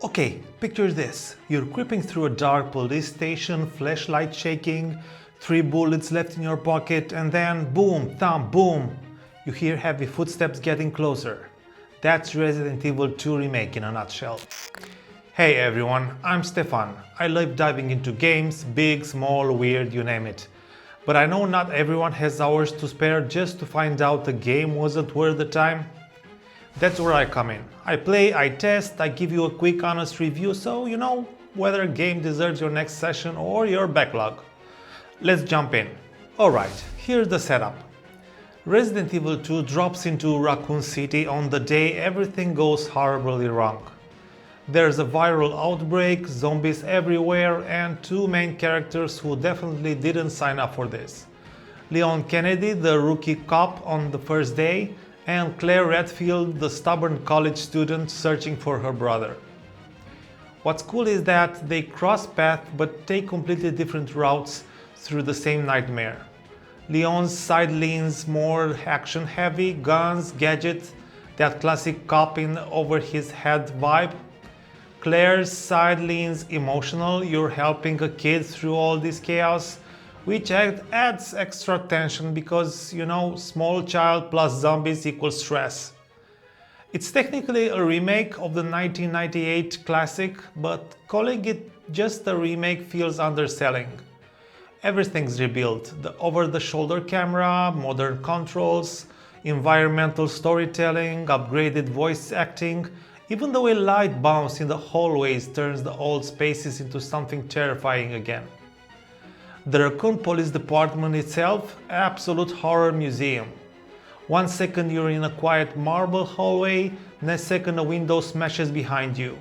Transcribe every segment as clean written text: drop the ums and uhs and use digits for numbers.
Okay, picture this. You're creeping through a dark police station, flashlight shaking, 3 bullets left in your pocket, and then boom, thump, boom! You hear heavy footsteps getting closer. That's Resident Evil 2 Remake in a nutshell. Hey everyone, I'm Stefan. I love diving into games, big, small, weird, you name it. But I know not everyone has hours to spare just to find out the game wasn't worth the time. That's where I come in. I play, I test, I give you a quick honest review so you know whether a game deserves your next session or your backlog. Let's jump in. Alright, here's the setup. Resident Evil 2 drops into Raccoon City on the day everything goes horribly wrong. There's a viral outbreak, zombies everywhere, and 2 main characters who definitely didn't sign up for this. Leon Kennedy, the rookie cop on the first day, and Claire Redfield, the stubborn college student searching for her brother. What's cool is that they cross paths but take completely different routes through the same nightmare. Leon's side leans more action heavy, guns, gadgets, that classic cop in over his head vibe. Claire's side leans emotional, you're helping a kid through all this chaos, which adds extra tension because, you know, small child plus zombies equals stress. It's technically a remake of the 1998 classic, but calling it just a remake feels underselling. Everything's rebuilt, the over-the-shoulder camera, modern controls, environmental storytelling, upgraded voice acting, even the way light bounce in the hallways turns the old spaces into something terrifying again. The Raccoon Police Department itself, absolute horror museum. 1 second you're in a quiet marble hallway, next second a window smashes behind you.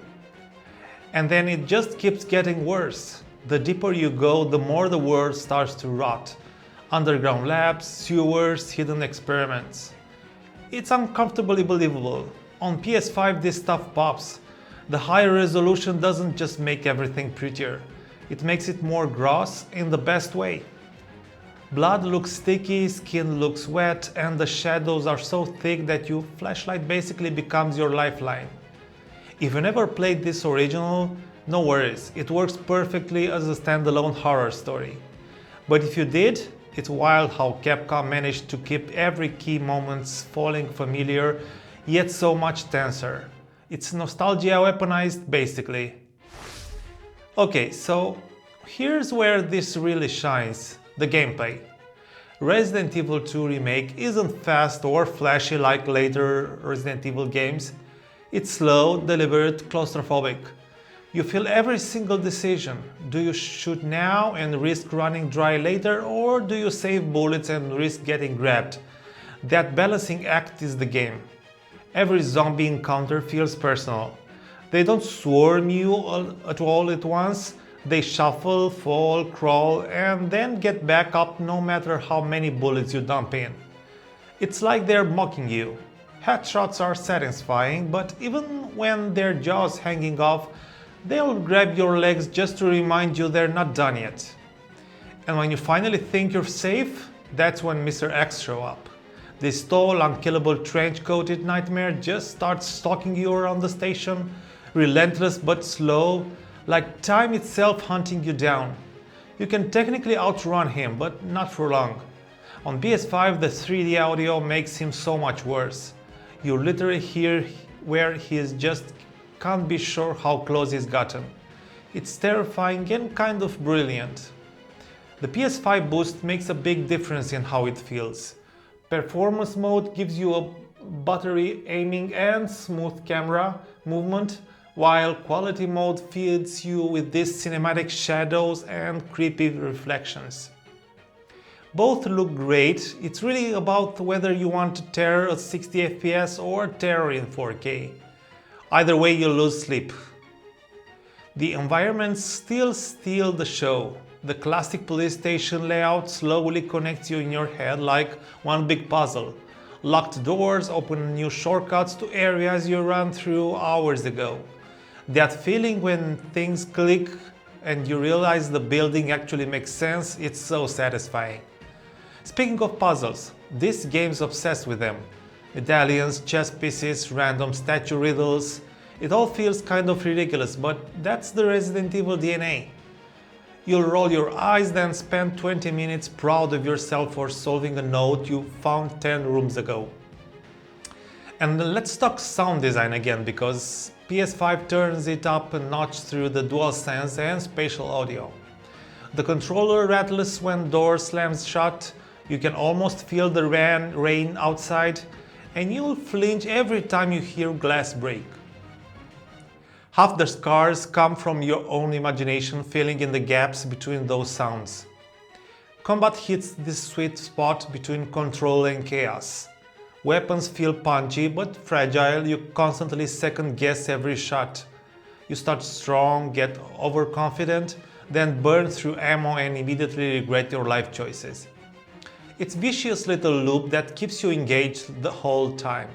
And then it just keeps getting worse. The deeper you go, the more the world starts to rot. Underground labs, sewers, hidden experiments. It's uncomfortably believable. On PS5 this stuff pops. The higher resolution doesn't just make everything prettier. It makes it more gross in the best way. Blood looks sticky, skin looks wet, and the shadows are so thick that your flashlight basically becomes your lifeline. If you never played this original, no worries, it works perfectly as a standalone horror story. But if you did, it's wild how Capcom managed to keep every key moments falling familiar, yet so much tenser. It's nostalgia weaponized basically. Okay, so here's where this really shines, the gameplay. Resident Evil 2 Remake isn't fast or flashy like later Resident Evil games. It's slow, deliberate, claustrophobic. You feel every single decision. Do you shoot now and risk running dry later, or do you save bullets and risk getting grabbed? That balancing act is the game. Every zombie encounter feels personal. They don't swarm you all at once, they shuffle, fall, crawl, and then get back up no matter how many bullets you dump in. It's like they're mocking you. Headshots are satisfying, but even when their jaws hanging off, they'll grab your legs just to remind you they're not done yet. And when you finally think you're safe, that's when Mr. X show up. This tall, unkillable trench-coated nightmare just starts stalking you around the station, relentless but slow, like time itself hunting you down. You can technically outrun him, but not for long. On PS5, the 3D audio makes him so much worse. You literally hear where he is just can't be sure how close he's gotten. It's terrifying and kind of brilliant. The PS5 boost makes a big difference in how it feels. Performance mode gives you a buttery aiming and smooth camera movement, while quality mode feeds you with these cinematic shadows and creepy reflections. Both look great, it's really about whether you want to terror at 60 FPS or terror in 4K. Either way you lose sleep. The environments still steal the show. The classic police station layout slowly connects you in your head like one big puzzle. Locked doors open new shortcuts to areas you ran through hours ago. That feeling when things click and you realize the building actually makes sense, it's so satisfying. Speaking of puzzles, this game's obsessed with them. Medallions, chess pieces, random statue riddles. It all feels kind of ridiculous, but that's the Resident Evil DNA. You'll roll your eyes, then spend 20 minutes proud of yourself for solving a note you found 10 rooms ago. And let's talk sound design again, because PS5 turns it up a notch through the DualSense and spatial audio. The controller rattles when door slams shut, you can almost feel the rain outside, and you'll flinch every time you hear glass break. Half the scars come from your own imagination filling in the gaps between those sounds. Combat hits this sweet spot between control and chaos. Weapons feel punchy but fragile, you constantly second guess every shot. You start strong, get overconfident, then burn through ammo and immediately regret your life choices. It's a vicious little loop that keeps you engaged the whole time.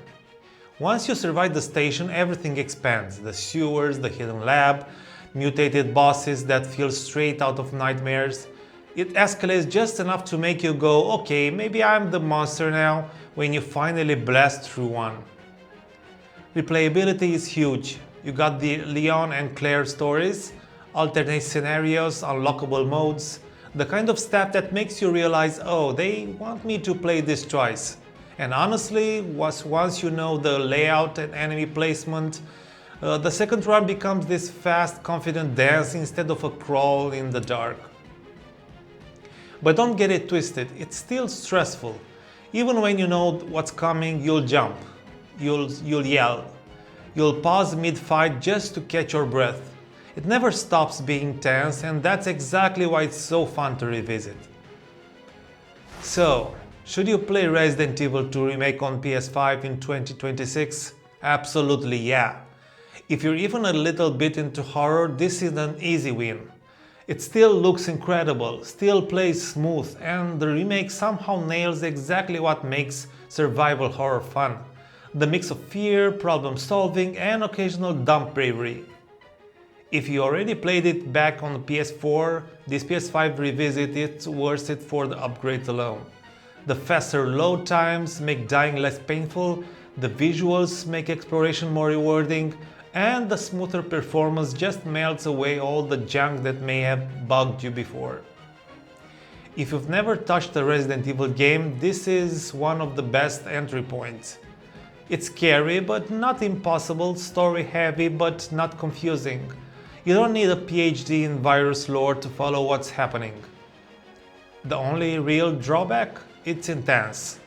Once you survive the station, everything expands. The sewers, the hidden lab, mutated bosses that feel straight out of nightmares. It escalates just enough to make you go, okay, maybe I'm the monster now, when you finally blast through one. Replayability is huge. You got the Leon and Claire stories, alternate scenarios, unlockable modes, the kind of stuff that makes you realize, oh, they want me to play this twice. And honestly, once you know the layout and enemy placement, the second run becomes this fast, confident dance instead of a crawl in the dark. But don't get it twisted, it's still stressful. Even when you know what's coming, you'll jump, you'll yell, you'll pause mid-fight just to catch your breath. It never stops being tense, and that's exactly why it's so fun to revisit. So, should you play Resident Evil 2 Remake on PS5 in 2026? Absolutely yeah. If you're even a little bit into horror, this is an easy win. It still looks incredible, still plays smooth, and the remake somehow nails exactly what makes survival horror fun. The mix of fear, problem solving, and occasional dumb bravery. If you already played it back on the PS4, this PS5 revisit is worth it for the upgrades alone. The faster load times make dying less painful, the visuals make exploration more rewarding, and the smoother performance just melts away all the junk that may have bugged you before. If you've never touched a Resident Evil game, this is one of the best entry points. It's scary but not impossible, story heavy but not confusing. You don't need a PhD in virus lore to follow what's happening. The only real drawback? It's intense.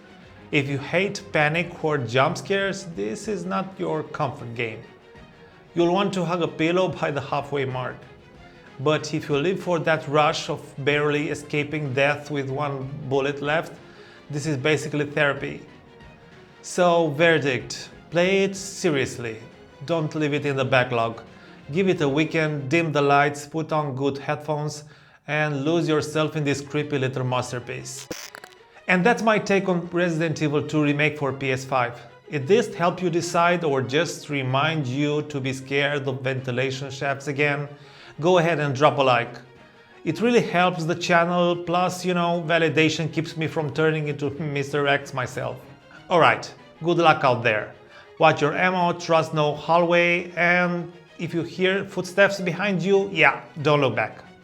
If you hate panic or jump scares, this is not your comfort game. You'll want to hug a pillow by the halfway mark. But if you live for that rush of barely escaping death with one bullet left, this is basically therapy. So, verdict, play it seriously. Don't leave it in the backlog. Give it a weekend, dim the lights, put on good headphones, and lose yourself in this creepy little masterpiece. And that's my take on Resident Evil 2 Remake for PS5. If this helped you decide or just remind you to be scared of ventilation shafts again, go ahead and drop a like. It really helps the channel, plus, validation keeps me from turning into Mr. X myself. Alright, good luck out there. Watch your ammo, trust no hallway, and if you hear footsteps behind you, yeah, don't look back.